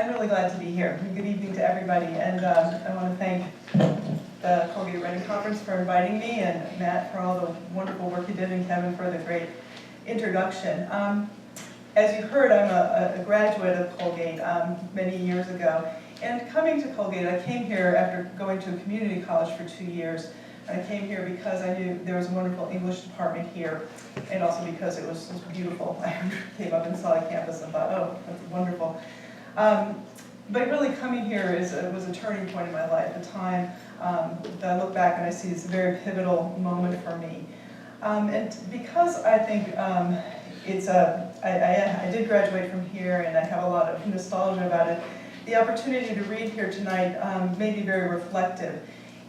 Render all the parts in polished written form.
I'm really glad to be here. Good evening to everybody, and I want to thank the Colgate Writing Conference for inviting me, and Matt for all the wonderful work you did, and Kevin for the great introduction. As you heard, I'm a graduate of Colgate many years ago, and coming to Colgate, I came here after going to a community college for 2 years. I came here because I knew there was a wonderful English department here, and also because it was beautiful. I came up and saw the campus and thought, oh, that's wonderful. But really coming here was a turning point in my life, a time that I look back and I see it's a very pivotal moment for me. And because I think I did graduate from here and I have a lot of nostalgia about it, the opportunity to read here tonight made me very reflective.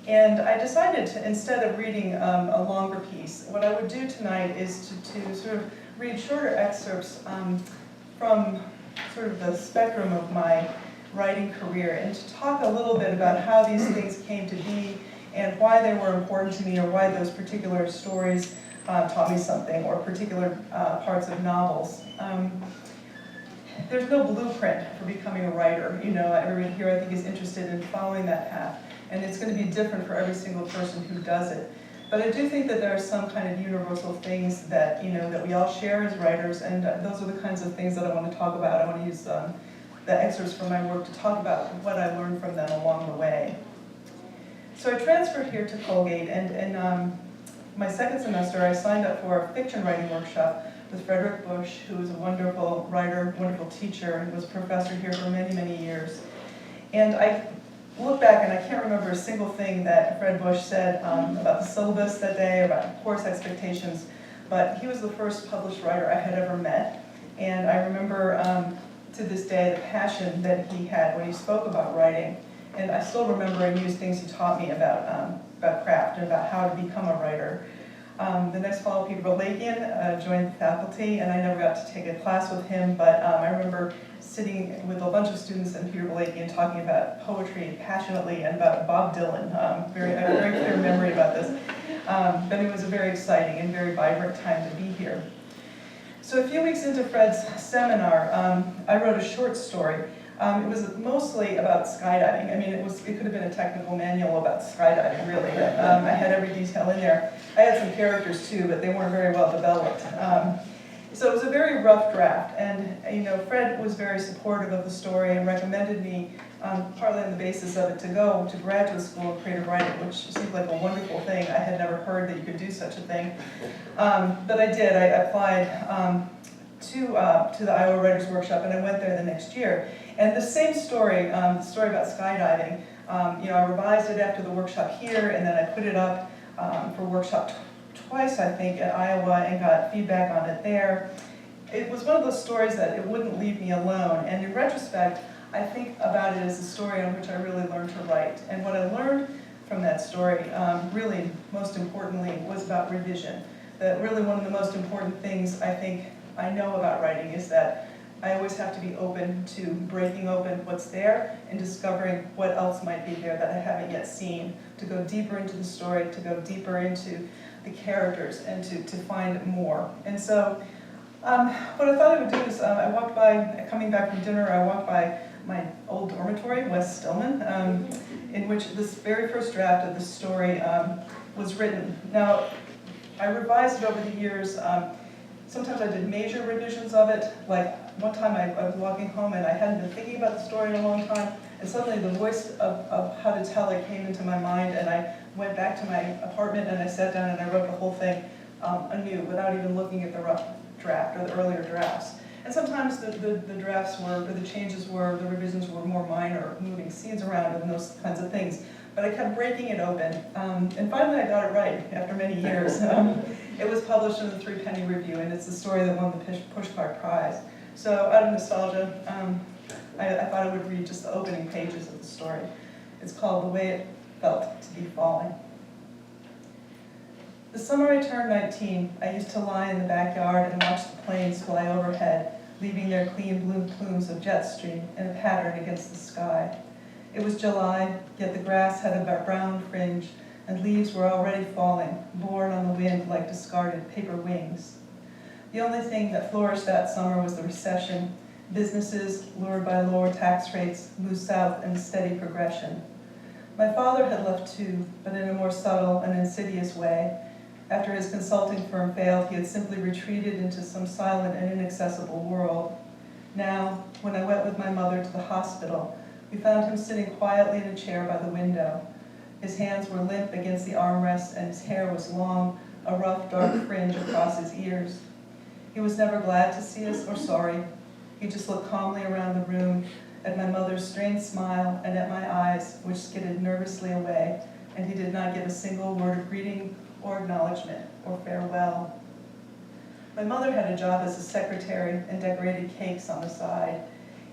And I decided to, instead of reading a longer piece, what I would do tonight is to sort of read shorter excerpts from sort of the spectrum of my writing career, and to talk a little bit about how these things came to be and why they were important to me, or why those particular stories taught me something, or particular parts of novels. There's no blueprint for becoming a writer. You know, everyone here I think is interested in following that path, and it's going to be different for every single person who does it. But I do think that there are some kind of universal things that, you know, that we all share as writers, and those are the kinds of things that I want to talk about. I want to use the excerpts from my work to talk about what I learned from them along the way. So I transferred here to Colgate, and in my second semester I signed up for a fiction writing workshop with Frederick Bush, who was a wonderful writer, wonderful teacher, and was a professor here for many, many years. And I look back and I can't remember a single thing that Fred Bush said about the syllabus that day, about course expectations, but he was the first published writer I had ever met. And I remember to this day the passion that he had when he spoke about writing. And I still remember and use things he taught me about craft and about how to become a writer. The next fall, Peter Balakian joined the faculty, and I never got to take a class with him, but I remember sitting with a bunch of students and Peter Balakian talking about poetry passionately and about Bob Dylan. I have a very clear memory about this. But it was a very exciting and very vibrant time to be here. So a few weeks into Fred's seminar, I wrote a short story. It was mostly about skydiving. I mean, it could have been a technical manual about skydiving, really. I had every detail in there. I had some characters too, but they weren't very well developed. So it was a very rough draft, and you know, Fred was very supportive of the story and recommended me, partly on the basis of it, to go to graduate school of creative writing, which seemed like a wonderful thing. I had never heard that you could do such a thing, but I did. I applied to the Iowa Writers Workshop, and I went there the next year. And the same story, the story about skydiving, you know, I revised it after the workshop here, and then I put it up for workshop twice, I think, at Iowa, and got feedback on it there. It was one of those stories that it wouldn't leave me alone, and in retrospect, I think about it as a story on which I really learned to write. And what I learned from that story, really, most importantly, was about revision. That really one of the most important things I think I know about writing is that I always have to be open to breaking open what's there and discovering what else might be there that I haven't yet seen, to go deeper into the story, to go deeper into the characters, and to find more. And so what I thought I would do is I walked by, coming back from dinner, I walked by my old dormitory, West Stillman, in which this very first draft of the story was written. Now, I revised it over the years. Sometimes I did major revisions of it. Like one time I was walking home and I hadn't been thinking about the story in a long time, and suddenly the voice of how to tell it came into my mind, and I went back to my apartment and I sat down and I wrote the whole thing anew without even looking at the rough draft or the earlier drafts. And sometimes the drafts were, or the changes were, the revisions were more minor, moving scenes around and those kinds of things. But I kept breaking it open, and finally I got it right after many years. It was published in the Three Penny Review, and it's the story that won the Pushcart Prize. So out of nostalgia, I thought I would read just the opening pages of the story. It's called The Way It Felt to Be Falling. The summer I turned 19, I used to lie in the backyard and watch the planes fly overhead, leaving their clean blue plumes of jet stream in a pattern against the sky. It was July, yet the grass had a brown fringe, and leaves were already falling, borne on the wind like discarded paper wings. The only thing that flourished that summer was the recession, Businesses, lured by lower tax rates, moved south in steady progression. My father had left too, but in a more subtle and insidious way. After his consulting firm failed, he had simply retreated into some silent and inaccessible world. Now, when I went with my mother to the hospital, we found him sitting quietly in a chair by the window. His hands were limp against the armrests, and his hair was long, a rough, dark fringe across his ears. He was never glad to see us or sorry. He just looked calmly around the room, at my mother's strained smile and at my eyes, which skidded nervously away, and he did not give a single word of greeting or acknowledgement or farewell. My mother had a job as a secretary and decorated cakes on the side.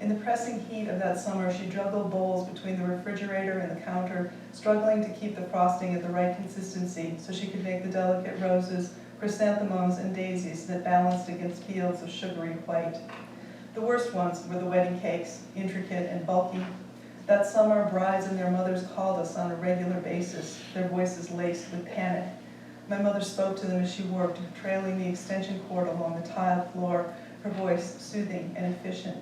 In the pressing heat of that summer, she juggled bowls between the refrigerator and the counter, struggling to keep the frosting at the right consistency so she could make the delicate roses, chrysanthemums, and daisies that balanced against fields of sugary white. The worst ones were the wedding cakes, intricate and bulky. That summer, brides and their mothers called us on a regular basis, their voices laced with panic. My mother spoke to them as she worked, trailing the extension cord along the tiled floor, her voice soothing and efficient.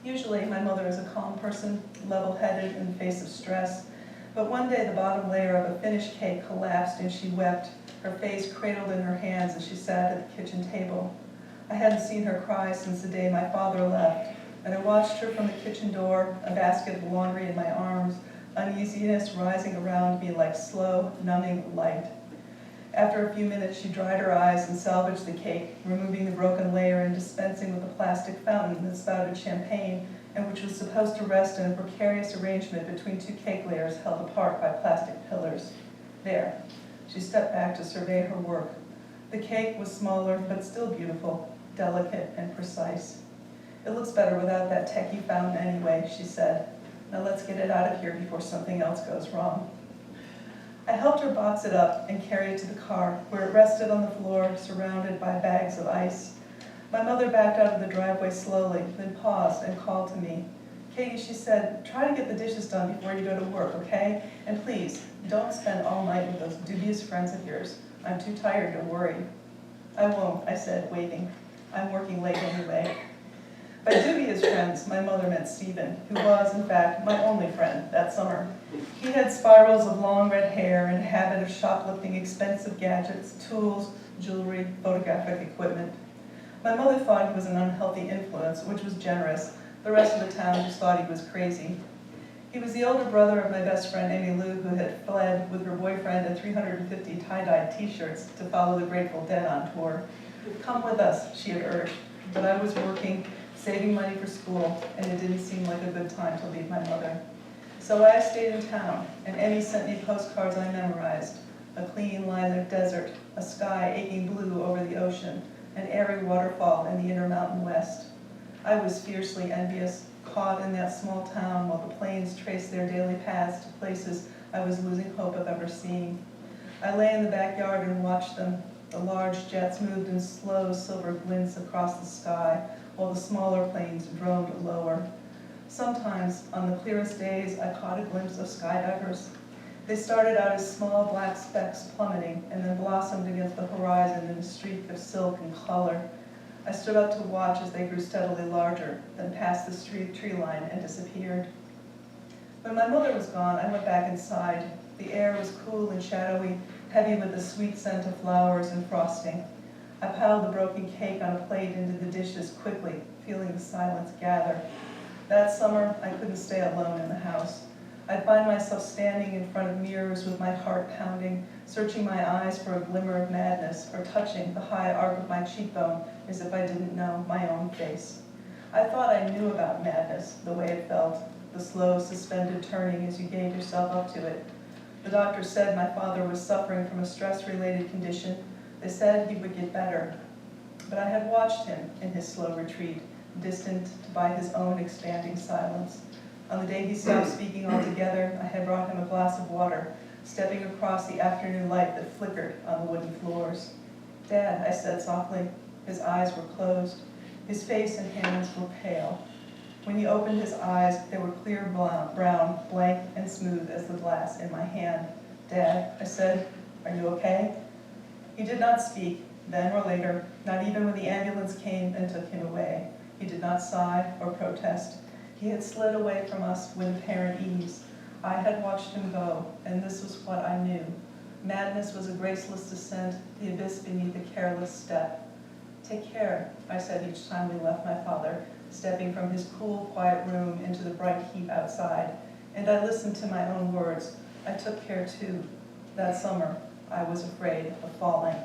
Usually, my mother is a calm person, level-headed in the face of stress, but one day the bottom layer of a finished cake collapsed and she wept, her face cradled in her hands as she sat at the kitchen table. I hadn't seen her cry since the day my father left, and I watched her from the kitchen door, a basket of laundry in my arms, uneasiness rising around me like slow, numbing light. After a few minutes, she dried her eyes and salvaged the cake, removing the broken layer and dispensing with a plastic fountain that spouted champagne and which was supposed to rest in a precarious arrangement between two cake layers held apart by plastic pillars. There. She stepped back to survey her work. The cake was smaller, but still beautiful, delicate and precise. It looks better without that techie fountain anyway, she said. Now let's get it out of here before something else goes wrong. I helped her box it up and carry it to the car, where it rested on the floor, surrounded by bags of ice. My mother backed out of the driveway slowly, then paused and called to me. Katie, she said, try to get the dishes done before you go to work, okay? And please, don't spend all night with those dubious friends of yours. I'm too tired to worry. I won't, I said, waving. I'm working late anyway. By dubious friends, my mother meant Stephen, who was, in fact, my only friend that summer. He had spirals of long red hair and a habit of shoplifting expensive gadgets, tools, jewelry, photographic equipment. My mother thought he was an unhealthy influence, which was generous. The rest of the town just thought he was crazy. He was the older brother of my best friend, Amy Lou, who had fled with her boyfriend and 350 tie-dyed t-shirts to follow the Grateful Dead on tour. Come with us, she had urged, but I was working, saving money for school, and it didn't seem like a good time to leave my mother. So I stayed in town, and Emmy sent me postcards I memorized. A clean lilac desert, a sky aching blue over the ocean, an airy waterfall in the Intermountain West. I was fiercely envious, caught in that small town while the planes traced their daily paths to places I was losing hope of ever seeing. I lay in the backyard and watched them. The large jets moved in slow silver glints across the sky, while the smaller planes droned lower. Sometimes, on the clearest days, I caught a glimpse of skydivers. They started out as small black specks plummeting, and then blossomed against the horizon in a streak of silk and color. I stood up to watch as they grew steadily larger, then passed the tree line and disappeared. When my mother was gone, I went back inside. The air was cool and shadowy, heavy with the sweet scent of flowers and frosting. I piled the broken cake on a plate into the dishes quickly, feeling the silence gather. That summer, I couldn't stay alone in the house. I'd find myself standing in front of mirrors with my heart pounding, searching my eyes for a glimmer of madness, or touching the high arc of my cheekbone as if I didn't know my own face. I thought I knew about madness, the way it felt, the slow, suspended turning as you gave yourself up to it. The doctor said my father was suffering from a stress-related condition. They said he would get better. But I had watched him in his slow retreat, distant by his own expanding silence. On the day he stopped speaking altogether, I had brought him a glass of water, stepping across the afternoon light that flickered on the wooden floors. Dad, I said softly. His eyes were closed. His face and hands were pale. When he opened his eyes, they were clear brown, blank and smooth as the glass in my hand. Dad, I said, are you okay? He did not speak, then or later, not even when the ambulance came and took him away. He did not sigh or protest. He had slid away from us with apparent ease. I had watched him go, and this was what I knew. Madness was a graceless descent, the abyss beneath a careless step. Take care, I said each time we left my father, stepping from his cool, quiet room into the bright heat outside. And I listened to my own words. I took care too. That summer, I was afraid of falling.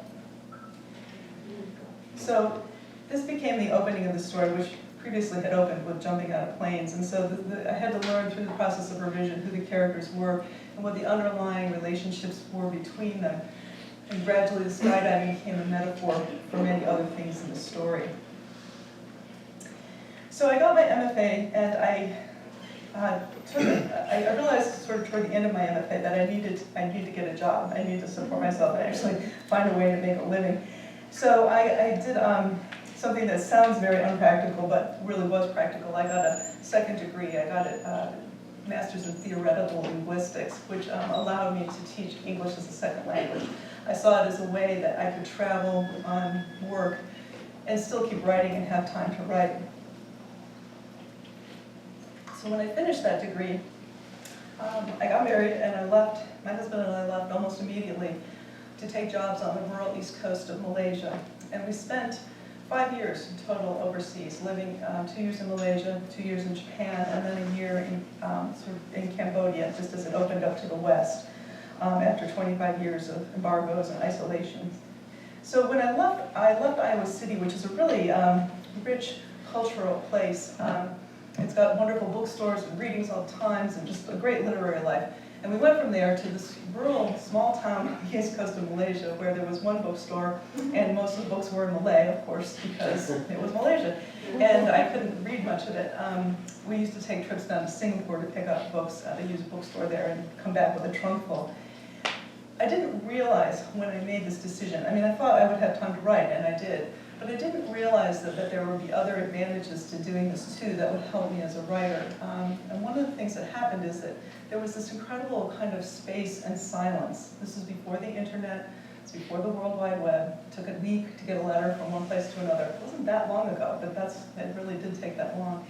So this became the opening of the story, which previously had opened with jumping out of planes. And so I had to learn through the process of revision who the characters were and what the underlying relationships were between them. And gradually the skydiving became a metaphor for many other things in the story. So I got my MFA, and I realized sort of toward the end of my MFA that I needed to get a job. I needed to support myself and actually find a way to make a living. So I did something that sounds very unpractical, but really was practical. I got a second degree. I got a master's in theoretical linguistics, which allowed me to teach English as a second language. I saw it as a way that I could travel on work and still keep writing and have time to write. So when I finished that degree, I got married and I left. My husband and I left almost immediately to take jobs on the rural east coast of Malaysia. And we spent 5 years in total overseas, living 2 years in Malaysia, 2 years in Japan, and then a year in Cambodia, just as it opened up to the west after 25 years of embargoes and isolation. So when I left Iowa City, which is a really rich cultural place. It's got wonderful bookstores and readings all times and just a great literary life. And we went from there to this rural, small town on the east coast of Malaysia where there was one bookstore and most of the books were in Malay, of course, because it was Malaysia. And I couldn't read much of it. We used to take trips down to Singapore to pick up books. They used a bookstore there and come back with a trunk full. I didn't realize when I made this decision, I mean, I thought I would have time to write, and I did. But I didn't realize that there would be other advantages to doing this too that would help me as a writer. And one of the things that happened is that there was this incredible kind of space and silence. This was before the internet, it's before the World Wide Web. It took a week to get a letter from one place to another. It wasn't that long ago, but it really did take that long.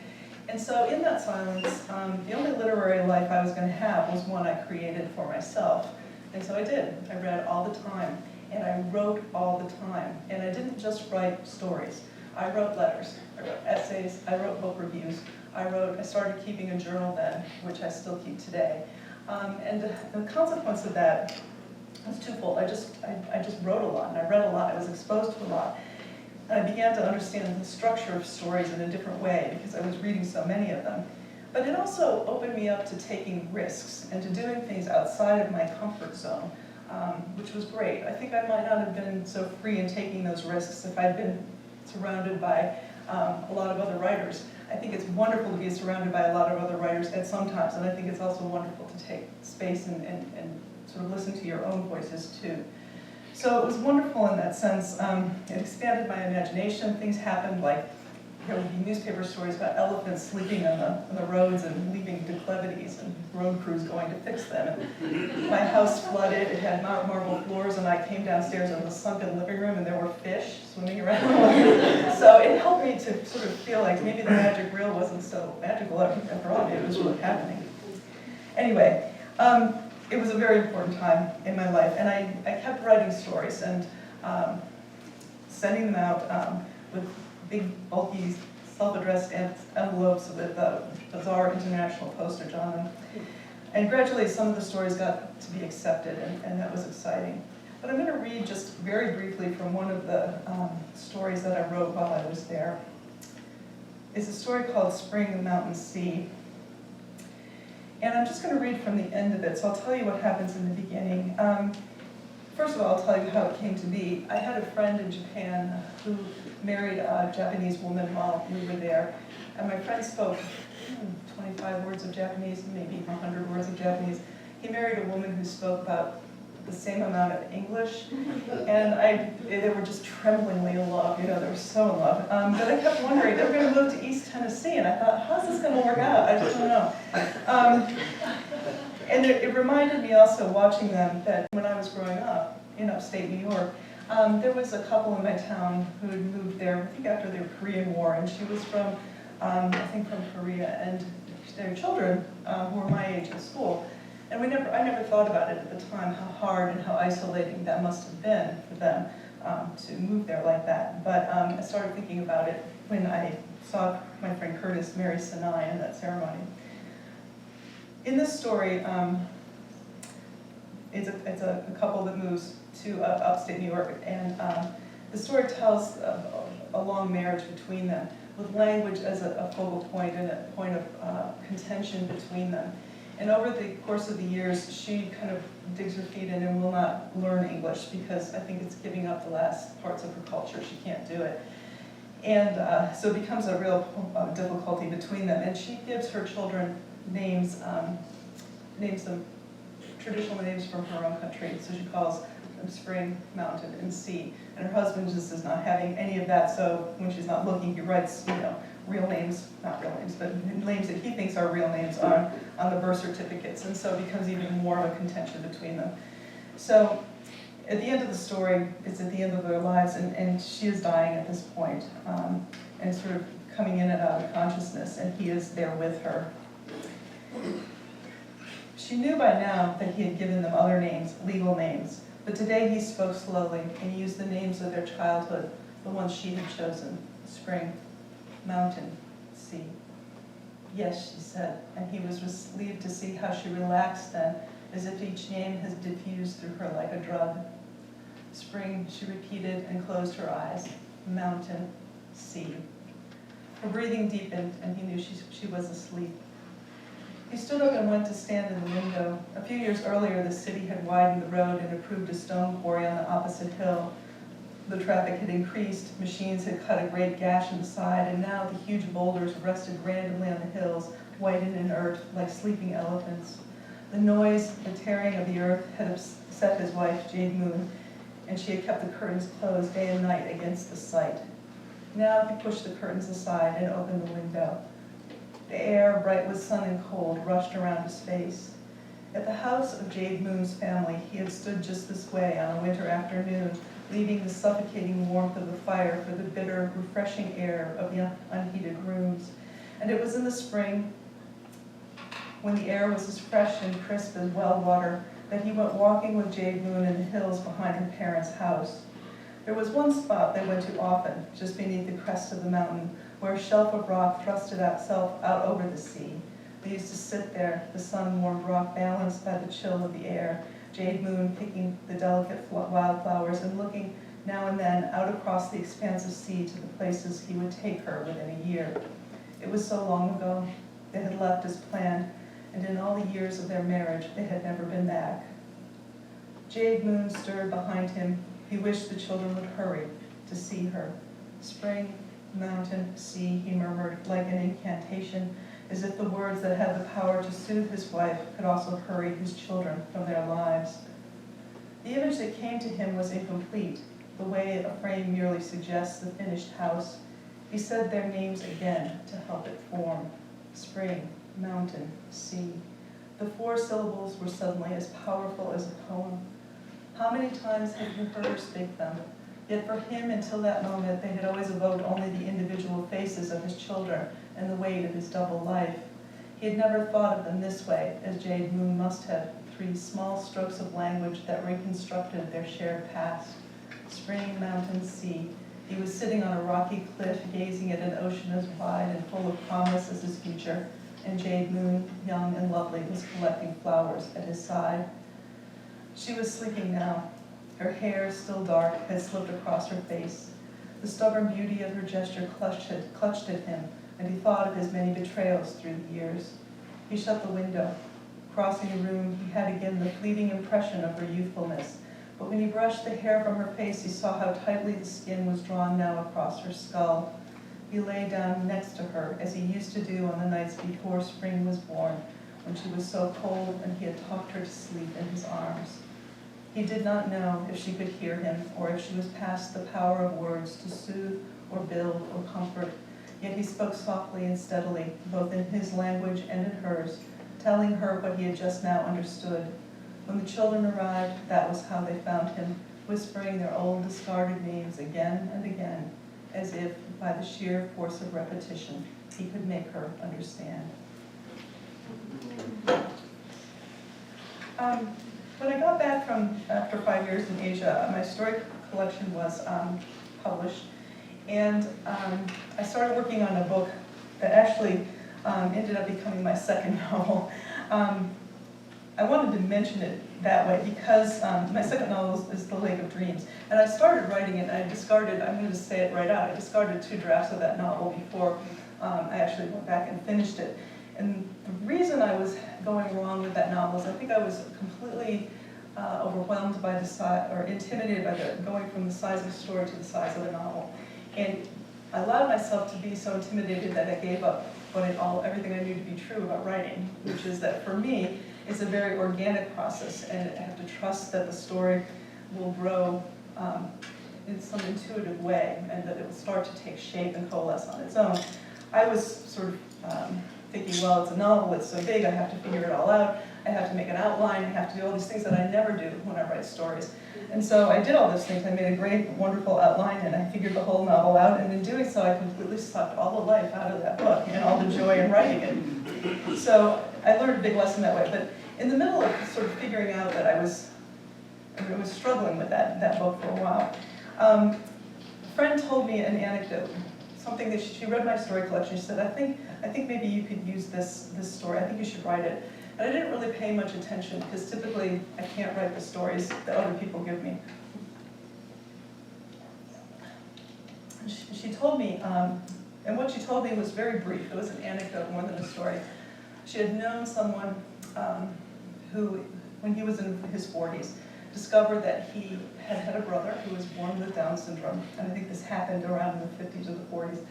And so in that silence, the only literary life I was going to have was one I created for myself. And so I did. I read all the time. And I wrote all the time. And I didn't just write stories. I wrote letters, I wrote essays, I wrote book reviews. I started keeping a journal then, which I still keep today. And the consequence of that was twofold. I just wrote a lot, and I read a lot. I was exposed to a lot. And I began to understand the structure of stories in a different way because I was reading so many of them. But it also opened me up to taking risks and to doing things outside of my comfort zone. Which was great. I think I might not have been so free in taking those risks if I'd been surrounded by a lot of other writers. I think it's wonderful to be surrounded by a lot of other writers at some times, and I think it's also wonderful to take space and sort of listen to your own voices too. So it was wonderful in that sense. It expanded my imagination. Things happened like there would be newspaper stories about elephants sleeping on the roads and leaving declivities and road crews going to fix them. And my house flooded, it had marble floors, and I came downstairs in the sunken living room and there were fish swimming around. So it helped me to sort of feel like maybe the magic reel wasn't so magical after all, maybe it was really happening. Anyway, it was a very important time in my life, and I kept writing stories and sending them out with big, bulky, self-addressed envelopes with bizarre international postage on them. And gradually, some of the stories got to be accepted, and that was exciting. But I'm going to read just very briefly from one of the stories that I wrote while I was there. It's a story called Spring in the Mountain Sea. And I'm just going to read from the end of it, so I'll tell you what happens in the beginning. First of all, I'll tell you how it came to be. I had a friend in Japan who married a Japanese woman while we were there. And my friend spoke 25 words of Japanese, maybe 100 words of Japanese. He married a woman who spoke about the same amount of English. And they were just tremblingly in love, they were so in love. But I kept wondering, they were going to move to East Tennessee, and I thought, how's this going to work out? I just don't know. And it reminded me also, watching them, that when I was growing up in upstate New York, There was a couple in my town who had moved there, I think after the Korean War, and she was from, I think from Korea, and their children who were my age in school. And I never thought about it at the time, how hard and how isolating that must have been for them to move there like that. But I started thinking about it when I saw my friend Curtis marry Sinai in that ceremony. In this story, it's a couple that moves to upstate New York, and the story tells a long marriage between them, with language as a focal point and a point of contention between them. And over the course of the years, she kind of digs her feet in and will not learn English because I think it's giving up the last parts of her culture. She can't do it. And so it becomes a real difficulty between them. And she gives her children names, names them traditional names from her own country. So she calls them Spring, Mountain, and Sea. And her husband just is not having any of that. So when she's not looking, he writes, real names, not real names, but names that he thinks are real names on the birth certificates. And so it becomes even more of a contention between them. So at the end of the story, it's at the end of their lives, and she is dying at this point, and sort of coming in and out of consciousness, and he is there with her. She knew by now that he had given them other names, legal names, but today he spoke slowly and used the names of their childhood, the ones she had chosen: Spring, Mountain, Sea. Yes, she said, and he was relieved to see how she relaxed then, as if each name had diffused through her like a drug. Spring, she repeated and closed her eyes. Mountain, Sea. Her breathing deepened, and he knew she was asleep. He stood up and went to stand in the window. A few years earlier, the city had widened the road and approved a stone quarry on the opposite hill. The traffic had increased, machines had cut a great gash in the side, and now the huge boulders rested randomly on the hills, white and inert, like sleeping elephants. The noise, the tearing of the earth had upset his wife, Jade Moon, and she had kept the curtains closed day and night against the sight. Now he pushed the curtains aside and opened the window. The air, bright with sun and cold, rushed around his face. At the house of Jade Moon's family, he had stood just this way on a winter afternoon, leaving the suffocating warmth of the fire for the bitter, refreshing air of the unheated rooms. And it was in the spring, when the air was as fresh and crisp as well water, that he went walking with Jade Moon in the hills behind her parents' house. There was one spot they went to often, just beneath the crest of the mountain, where a shelf of rock thrusted itself out over the sea. They used to sit there, the sun-warmed rock balanced by the chill of the air, Jade Moon picking the delicate wildflowers and looking now and then out across the expanse of sea to the places he would take her within a year. It was so long ago. They had left as planned, and in all the years of their marriage, they had never been back. Jade Moon stirred behind him. He wished the children would hurry to see her. Spring, mountain, sea, he murmured, like an incantation, as if the words that had the power to soothe his wife could also hurry his children from their lives. The image that came to him was incomplete, the way a frame merely suggests the finished house. He said their names again to help it form. Spring, mountain, sea. The 4 syllables were suddenly as powerful as a poem. How many times had he heard her speak them? Yet for him, until that moment, they had always evoked only the individual faces of his children and the weight of his double life. He had never thought of them this way, as Jade Moon must have, 3 small strokes of language that reconstructed their shared past. Spring, mountain, sea. He was sitting on a rocky cliff, gazing at an ocean as wide and full of promise as his future, and Jade Moon, young and lovely, was collecting flowers at his side. She was sleeping now. Her hair, still dark, had slipped across her face. The stubborn beauty of her gesture clutched at him, and he thought of his many betrayals through the years. He shut the window. Crossing the room, he had again the fleeting impression of her youthfulness, but when he brushed the hair from her face, he saw how tightly the skin was drawn now across her skull. He lay down next to her, as he used to do on the nights before Spring was born, when she was so cold and he had talked her to sleep in his arms. He did not know if she could hear him, or if she was past the power of words to soothe or build or comfort, yet he spoke softly and steadily, both in his language and in hers, telling her what he had just now understood. When the children arrived, that was how they found him, whispering their old discarded names again and again, as if by the sheer force of repetition, he could make her understand. When I got back from after 5 years in Asia, my story collection was published, and I started working on a book that actually ended up becoming my second novel. I wanted to mention it that way because my second novel is The Lake of Dreams, and I started writing it, and I discarded, I'm going to say it right out, I discarded 2 drafts of that novel before I actually went back and finished it. And the reason I was going wrong with that novel is I think I was completely overwhelmed by the size, or intimidated by going from the size of a story to the size of a novel. And I allowed myself to be so intimidated that I gave up everything I knew to be true about writing, which is that for me, it's a very organic process, and I have to trust that the story will grow in some intuitive way, and that it will start to take shape and coalesce on its own. I was sort of thinking, well, it's a novel, it's so big, I have to figure it all out, I have to make an outline, I have to do all these things that I never do when I write stories. And so I did all those things. I made a great, wonderful outline, and I figured the whole novel out, and in doing so, I completely sucked all the life out of that book and all the joy in writing it. So I learned a big lesson that way. But in the middle of sort of figuring out that I was struggling with that book for a while, a friend told me an anecdote, something that she read my story collection. She said, I think maybe you could use this story. I think you should write it. And I didn't really pay much attention because typically I can't write the stories that other people give me. She told me, and what she told me was very brief. It was an anecdote more than a story. She had known someone who, when he was in his 40s, discovered that he had a brother who was born with Down syndrome. And I think this happened around the 50s or the 40s.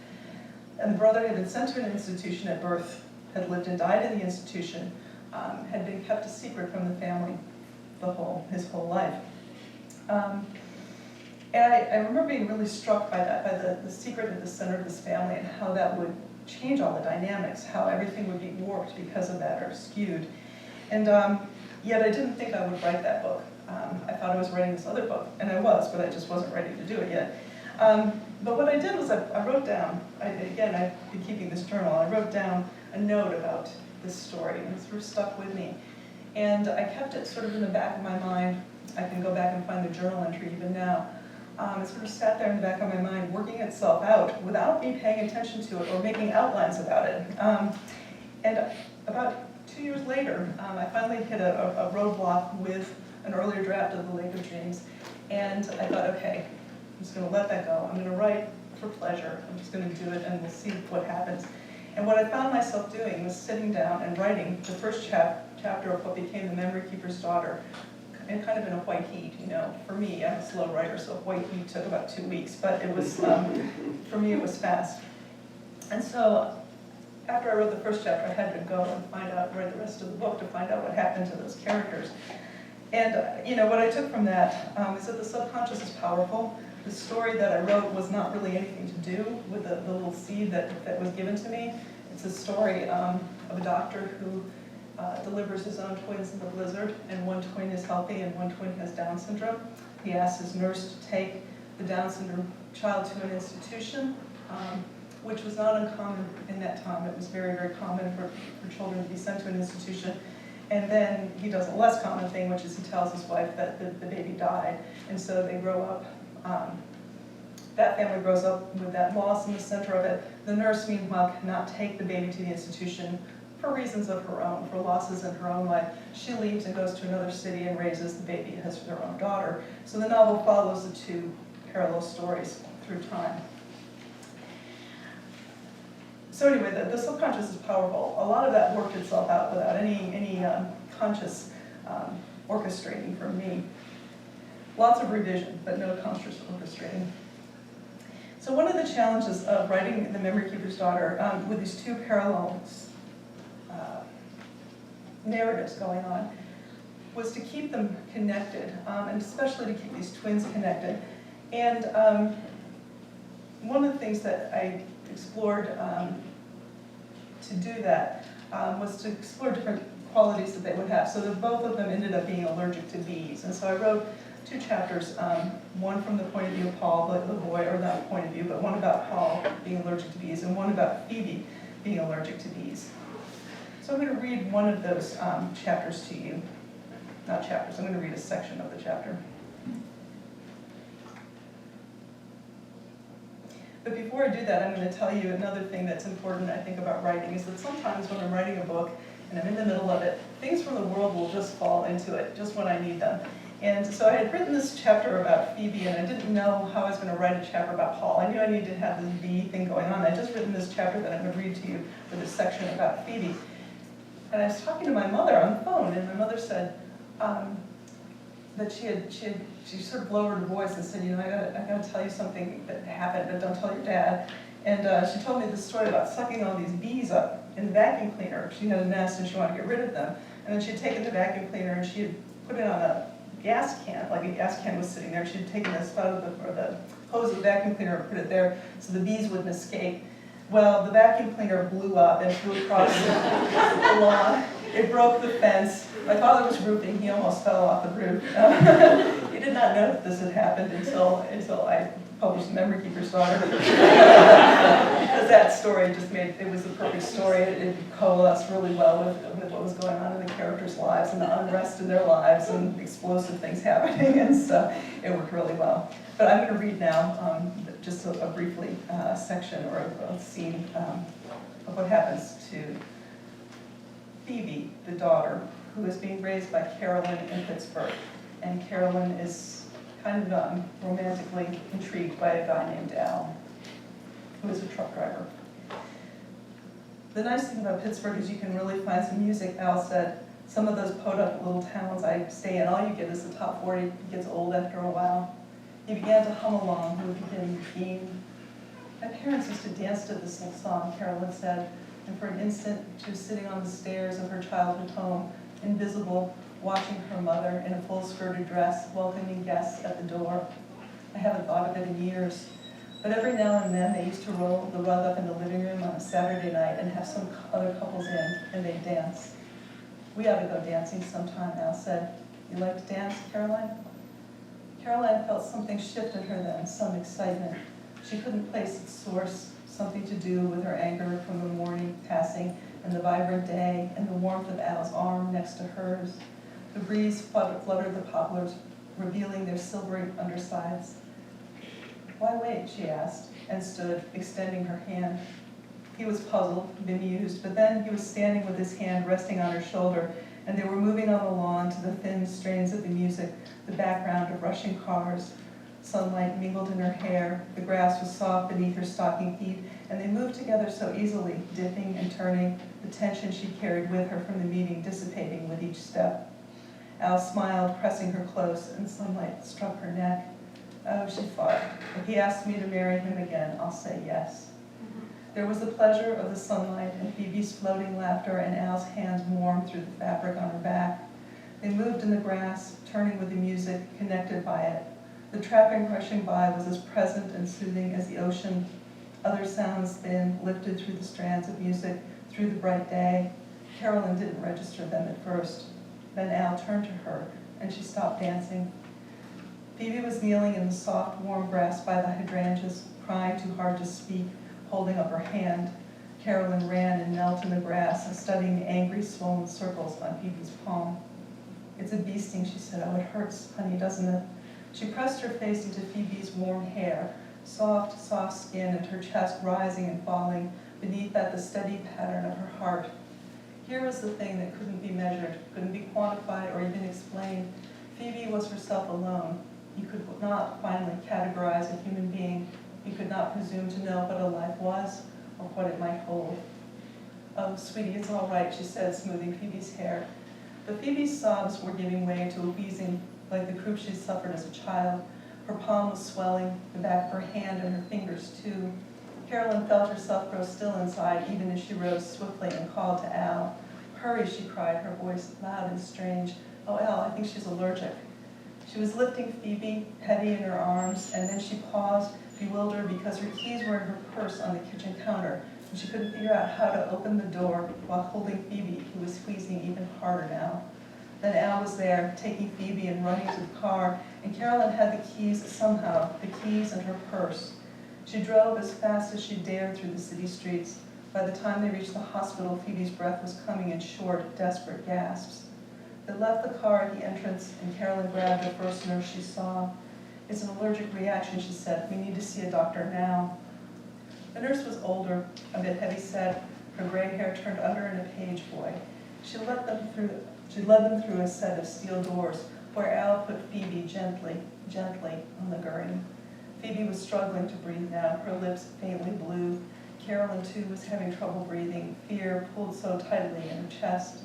And the brother had been sent to an institution at birth, had lived and died in the institution, had been kept a secret from the family his whole life. And I remember being really struck by that, by the secret at the center of this family and how that would change all the dynamics, how everything would be warped because of that or skewed. And yet I didn't think I would write that book. I thought I was writing this other book, and I was, but I just wasn't ready to do it yet. But what I did was I wrote down, I've been keeping this journal, I wrote down a note about this story, and it sort of stuck with me. And I kept it sort of in the back of my mind. I can go back and find the journal entry even now. It sort of sat there in the back of my mind, working itself out without me paying attention to it or making outlines about it. And about 2 years later, I finally hit a roadblock with an earlier draft of The Lake of Dreams. And I thought, okay, I'm just going to let that go. I'm going to write for pleasure. I'm just going to do it, and we'll see what happens. And what I found myself doing was sitting down and writing the first chapter of what became The Memory Keeper's Daughter, and kind of in a white heat. You know, for me, I'm a slow writer, so white heat took about 2 weeks, but it was, for me, it was fast. And so after I wrote the first chapter, I had to go and write the rest of the book to find out what happened to those characters. And you know, what I took from that is that the subconscious is powerful. The story that I wrote was not really anything to do with the little seed that was given to me. It's a story of a doctor who delivers his own twins in the blizzard, and one twin is healthy and one twin has Down syndrome. He asks his nurse to take the Down syndrome child to an institution, which was not uncommon in that time. It was very, very common for children to be sent to an institution. And then he does a less common thing, which is he tells his wife that the baby died. And so they grow up, that family grows up with that loss in the center of it. The nurse, meanwhile, cannot take the baby to the institution for reasons of her own, for losses in her own life. She leaves and goes to another city and raises the baby as her own daughter. So the novel follows the 2 parallel stories through time. So anyway, the subconscious is powerful. A lot of that worked itself out without any conscious orchestrating from me. Lots of revision, but no conscious orchestrating. So one of the challenges of writing The Memory Keeper's Daughter with these 2 parallel narratives going on was to keep them connected, and especially to keep these twins connected. And one of the things that I explored to do that was to explore different qualities that they would have. So that both of them ended up being allergic to bees. And so I wrote two chapters, one from the point of view of Paul, the boy, or not point of view, but one about Paul being allergic to bees, and one about Phoebe being allergic to bees. So I'm going to read one of those chapters to you. Not chapters, I'm going to read a section of the chapter. But before I do that, I'm going to tell you another thing that's important, I think, about writing, is that sometimes when I'm writing a book and I'm in the middle of it, things from the world will just fall into it, just when I need them. And so I had written this chapter about Phoebe, and I didn't know how I was going to write a chapter about Paul. I knew I needed to have this bee thing going on. I'd just written this chapter that I'm going to read to you for this section about Phoebe. And I was talking to my mother on the phone, and my mother said that she sort of lowered her voice and said, you know, I gotta tell you something that happened, but don't tell your dad. And she told me this story about sucking all these bees up in the vacuum cleaner. She had a nest and she wanted to get rid of them. And then she had taken the vacuum cleaner and she had put it on a gas can, like a gas can was sitting there. She had taken the spout of the hose of the vacuum cleaner and put it there so the bees wouldn't escape. Well, the vacuum cleaner blew up and flew across the lawn. It broke the fence. My father was roofing. He almost fell off the roof. He did not know that this had happened until I published Memory Keeper's Daughter. Because that story just it was the perfect story. It coalesced really well with what was going on in the characters' lives and the unrest in their lives and explosive things happening and stuff. It worked really well. But I'm going to read now just a briefly section or a scene of what happens to Phoebe, the daughter, who is being raised by Carolyn in Pittsburgh. And Carolyn is kind of romantically intrigued by a guy named Al, who is a truck driver. The nice thing about Pittsburgh is you can really find some music. Al said, some of those podunk little towns I stay in, all you get is the top 40. It gets old after a while. He began to hum along with him, being. My parents used to dance to this little song, Carolyn said, and for an instant she was sitting on the stairs of her childhood home, invisible, watching her mother in a full-skirted dress, welcoming guests at the door. I haven't thought of it in years, but every now and then they used to roll the rug up in the living room on a Saturday night and have some other couples in, and they'd dance. We ought to go dancing sometime, Al said. You like to dance, Caroline? Caroline felt something shift in her then, some excitement. She couldn't place its source, something to do with her anger from the morning passing and the vibrant day and the warmth of Al's arm next to hers. The breeze fluttered the poplars, revealing their silvery undersides. Why wait, she asked, and stood, extending her hand. He was puzzled, bemused, but then he was standing with his hand resting on her shoulder, and they were moving on the lawn to the thin strains of the music, the background of rushing cars. Sunlight mingled in her hair, the grass was soft beneath her stocking feet, and they moved together so easily, dipping and turning, the tension she carried with her from the meeting dissipating with each step. Al smiled, pressing her close, and sunlight struck her neck. Oh, she thought, if he asked me to marry him again, I'll say yes. There was the pleasure of the sunlight and Phoebe's floating laughter and Al's hands warm through the fabric on her back. They moved in the grass, turning with the music, connected by it. The traffic rushing by was as present and soothing as the ocean. Other sounds then lifted through the strands of music, through the bright day. Carolyn didn't register them at first. Then Al turned to her, and she stopped dancing. Phoebe was kneeling in the soft, warm grass by the hydrangeas, crying too hard to speak, holding up her hand. Carolyn ran and knelt in the grass, and studying the angry, swollen circles on Phoebe's palm. It's a bee sting, she said. Oh, it hurts, honey, doesn't it? She pressed her face into Phoebe's warm hair, soft, soft skin, and her chest rising and falling, beneath that the steady pattern of her heart. Here was the thing that couldn't be measured, couldn't be quantified or even explained. Phoebe was herself alone. You could not finally categorize a human being. You could not presume to know what a life was or what it might hold. Oh, sweetie, it's all right, she said, smoothing Phoebe's hair. But Phoebe's sobs were giving way to a wheezing, like the croup she'd suffered as a child. Her palm was swelling, the back of her hand and her fingers too. Carolyn felt herself grow still inside, even as she rose swiftly and called to Al. Hurry, she cried, her voice loud and strange. Oh, Al, I think she's allergic. She was lifting Phoebe, heavy in her arms, and then she paused, bewildered, because her keys were in her purse on the kitchen counter, and she couldn't figure out how to open the door while holding Phoebe, who was squeezing even harder now. Then Al was there, taking Phoebe and running to the car, and Carolyn had the keys somehow, the keys and her purse. She drove as fast as she dared through the city streets. By the time they reached the hospital, Phoebe's breath was coming in short, desperate gasps. They left the car at the entrance, and Carolyn grabbed the first nurse she saw. "It's an allergic reaction," she said. "We need to see a doctor now." The nurse was older, a bit heavy-set, her gray hair turned under in a page boy. She led them through a set of steel doors, where Al put Phoebe gently on the gurney. Phoebe was struggling to breathe now, her lips faintly blue. Carolyn, too, was having trouble breathing. Fear pulled so tightly in her chest.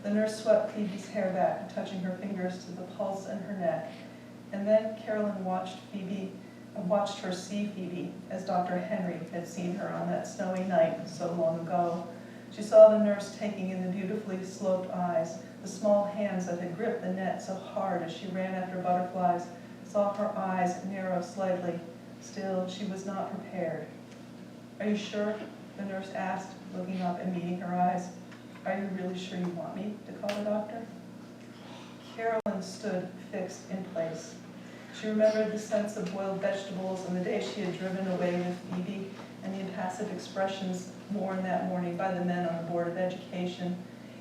The nurse swept Phoebe's hair back, touching her fingers to the pulse in her neck. And then Carolyn watched her see Phoebe as Dr. Henry had seen her on that snowy night so long ago. She saw the nurse taking in the beautifully sloped eyes, the small hands that had gripped the net so hard as she ran after butterflies, saw her eyes narrow slightly. Still, she was not prepared. "Are you sure?" the nurse asked, looking up and meeting her eyes. "Are you really sure you want me to call the doctor?" Carolyn stood fixed in place. She remembered the scents of boiled vegetables and the day she had driven away with Phoebe, and the impassive expressions worn that morning by the men on the Board of Education.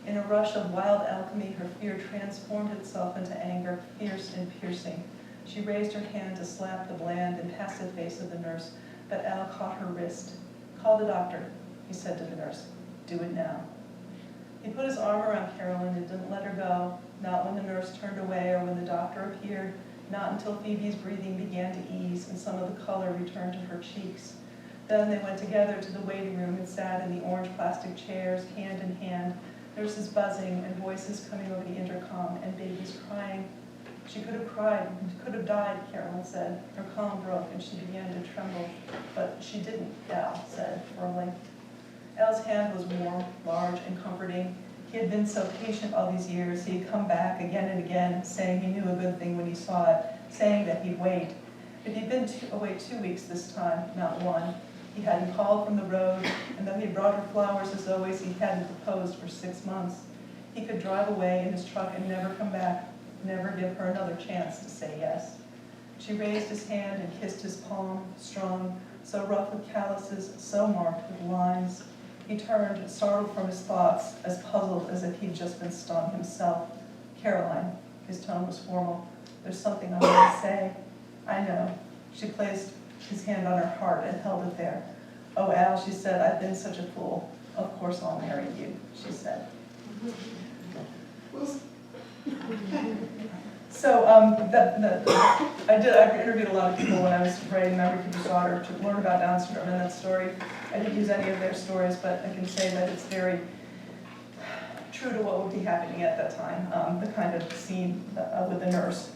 In a rush of wild alchemy, her fear transformed itself into anger, fierce and piercing. She raised her hand to slap the bland, impassive face of the nurse, but Al caught her wrist. "Call the doctor," he said to the nurse. "Do it now." He put his arm around Carolyn and didn't let her go, not when the nurse turned away or when the doctor appeared, not until Phoebe's breathing began to ease and some of the color returned to her cheeks. Then they went together to the waiting room and sat in the orange plastic chairs, hand in hand, nurses buzzing and voices coming over the intercom and babies crying. She could have cried, could have died, Carolyn said. Her calm broke and she began to tremble. "But she didn't," Al said firmly. Al's hand was warm, large, and comforting. He had been so patient all these years. He had come back again and again, saying he knew a good thing when he saw it, saying that he'd wait. But he'd been away 2 weeks this time, not one. He hadn't called from the road, and though he brought her flowers as always, he hadn't proposed for 6 months. He could drive away in his truck and never come back, never give her another chance to say yes. She raised his hand and kissed his palm, strong, so rough with calluses, so marked with lines. He turned, startled from his thoughts, as puzzled as if he'd just been stung himself. "Caroline," his tone was formal, "there's something I want to say." "I know." She placed his hand on her heart and held it there. "Oh, Al," she said, "I've been such a fool. Of course I'll marry you," she said. So I interviewed a lot of people when I was writing Memory Keeper's Daughter to learn about Down syndrome and that story. I didn't use any of their stories, but I can say that it's very true to what would be happening at that time, the kind of scene with the nurse.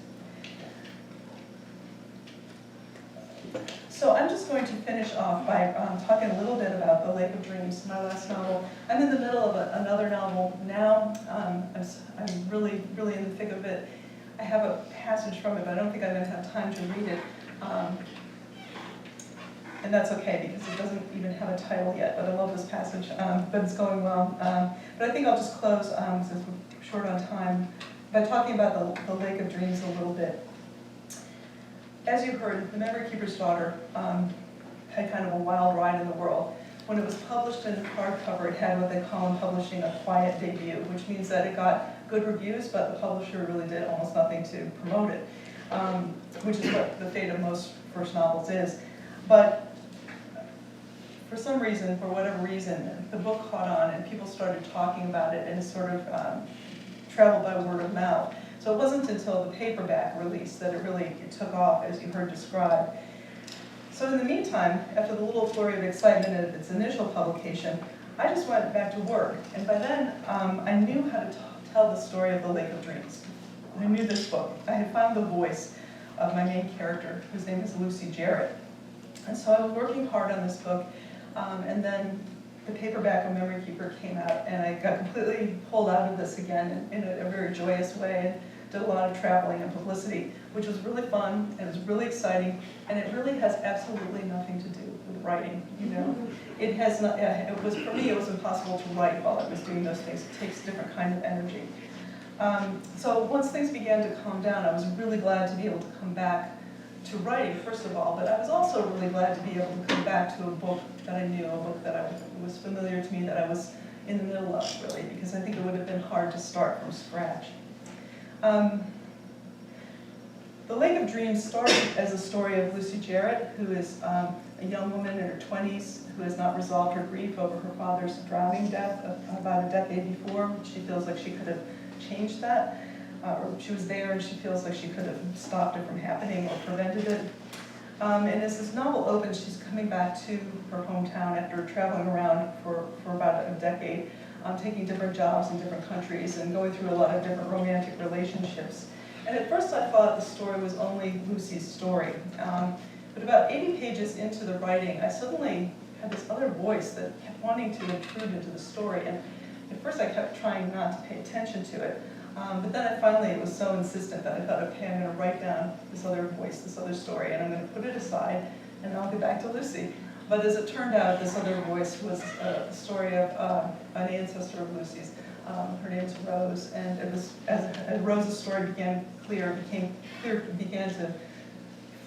So I'm just going to finish off by talking a little bit about The Lake of Dreams, my last novel. I'm in the middle of another novel now. I'm really in the thick of it. I have a passage from it, but I don't think I'm going to have time to read it. And that's okay, because it doesn't even have a title yet, but I love this passage, but it's going well. But I think I'll just close, since we're short on time, by talking about the Lake of Dreams a little bit. As you heard, The Memory Keeper's Daughter had kind of a wild ride in the world. When it was published in hardcover, it had what they call in publishing a quiet debut, which means that it got good reviews, but the publisher really did almost nothing to promote it, which is what the fate of most first novels is. But for some reason, for whatever reason, the book caught on and people started talking about it and it sort of traveled by word of mouth. So it wasn't until the paperback release that it took off, as you heard described. So in the meantime, after the little flurry of excitement of its initial publication, I just went back to work. And by then, I knew how to tell the story of The Lake of Dreams. I knew this book. I had found the voice of my main character, whose name is Lucy Jarrett. And so I was working hard on this book, and then the paperback of Memory Keeper came out, and I got completely pulled out of this again in a very joyous way, and did a lot of traveling and publicity, which was really fun, and it was really exciting, and it really has absolutely nothing to do with writing, you know. It has not, for me, it was impossible to write while I was doing those things. It takes a different kind of energy. So once things began to calm down, I was really glad to be able to come back to writing, first of all, but I was also really glad to be able to come back to a book that I knew, a book that was familiar to me, that I was in the middle of, really, because I think it would have been hard to start from scratch. The Lake of Dreams started as a story of Lucy Jarrett, who is a young woman in her 20s who has not resolved her grief over her father's drowning death about a decade before. She feels like she could have changed that. Or she was there and she feels like she could have stopped it from happening or prevented it. And as this novel opens, she's coming back to her hometown after traveling around for about a decade, taking different jobs in different countries and going through a lot of different romantic relationships. And at first I thought the story was only Lucy's story. But about 80 pages into the writing, I suddenly had this other voice that kept wanting to intrude into the story. And at first I kept trying not to pay attention to it. But then it was so insistent that I thought, okay, I'm going to write down this other voice, this other story, and I'm going to put it aside, and I'll get back to Lucy. But as it turned out, this other voice was the story of an ancestor of Lucy's. Her name is Rose, and it was as Rose's story began to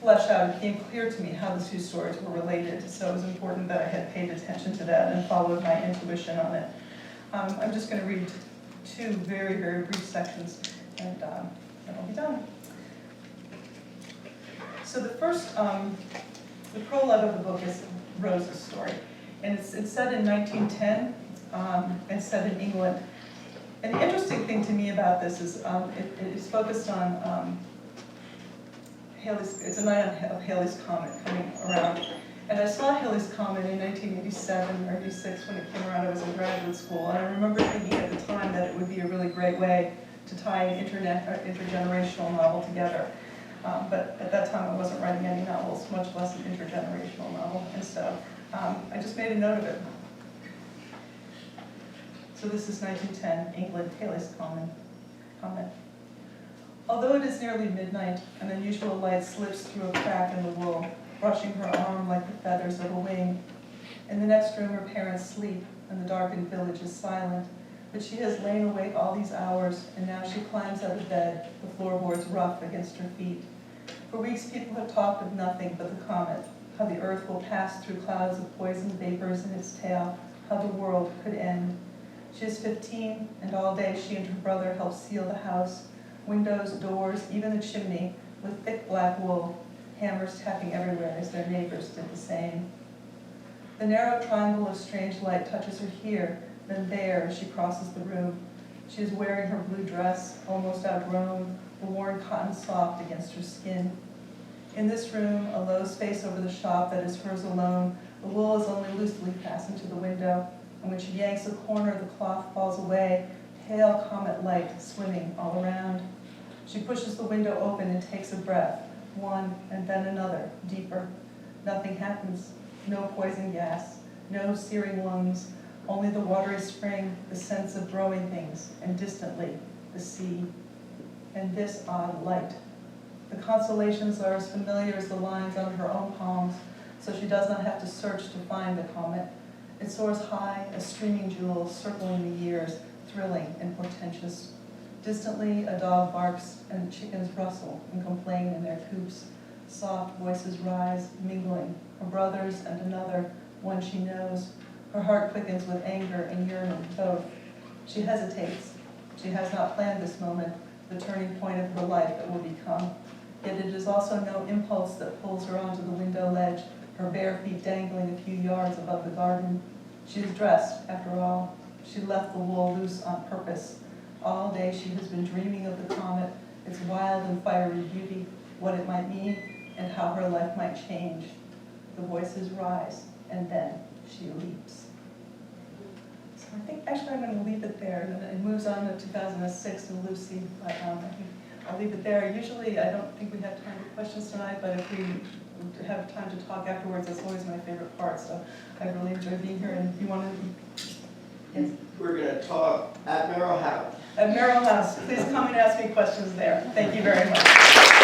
flesh out, it became clear to me how the two stories were related. So it was important that I had paid attention to that and followed my intuition on it. I'm just going to read two very, very brief sections, and then I'll be done. So the first, the prologue of the book is Rose's story, and it's set in 1910, and set in England. And the interesting thing to me about this is it is focused on it's a night of Halley's Comet coming around. And I saw Halley's Comet in 1987 or 86 when it came around. I was in graduate school, and I remember thinking at the time that it would be a really great way to tie an intergenerational novel together. But at that time I wasn't writing any novels, much less an intergenerational novel, and so I just made a note of it. So this is 1910, England, Halley's Comet. Although it is nearly midnight, an unusual light slips through a crack in the wool, brushing her arm like the feathers of a wing. In the next room her parents sleep, and the darkened village is silent, but she has lain awake all these hours, and now she climbs out of bed, the floorboards rough against her feet. For weeks people have talked of nothing but the comet, how the earth will pass through clouds of poison vapors in its tail, how the world could end. She is 15, and all day she and her brother help seal the house, windows, doors, even the chimney, with thick black wool, hammers tapping everywhere as their neighbors did the same. The narrow triangle of strange light touches her here, then there as she crosses the room. She is wearing her blue dress, almost outgrown, the worn cotton soft against her skin. In this room, a low space over the shop that is hers alone, the wool is only loosely fastened to the window, and when she yanks a corner, the cloth falls away, pale comet light swimming all around. She pushes the window open and takes a breath, one and then another, deeper. Nothing happens, no poison gas, no searing lungs, only the watery spring, the sense of growing things, and distantly, the sea. And this odd light. The constellations are as familiar as the lines on her own palms, so she does not have to search to find the comet. It soars high, a streaming jewel circling the years, thrilling and portentous. Distantly, a dog barks, and chickens rustle and complain in their coops. Soft voices rise, mingling, her brother's and another, one she knows. Her heart quickens with anger and yearning, both. She hesitates. She has not planned this moment, the turning point of her life that will become. Yet it is also no impulse that pulls her onto the window ledge, her bare feet dangling a few yards above the garden. She is dressed, after all. She left the wool loose on purpose. All day she has been dreaming of the comet, its wild and fiery beauty, what it might mean, and how her life might change. The voices rise, and then she leaps. So I think actually I'm going to leave it there, and then it moves on to 2006 to Lucy, but I think I'll leave it there. Usually I don't think we have time for questions tonight, but if we have time to talk afterwards, that's always my favorite part, so I really enjoyed being here, and if you want to... Yes. We're going to talk at Merrill House. At Merrill House. Please come and ask me questions there. Thank you very much.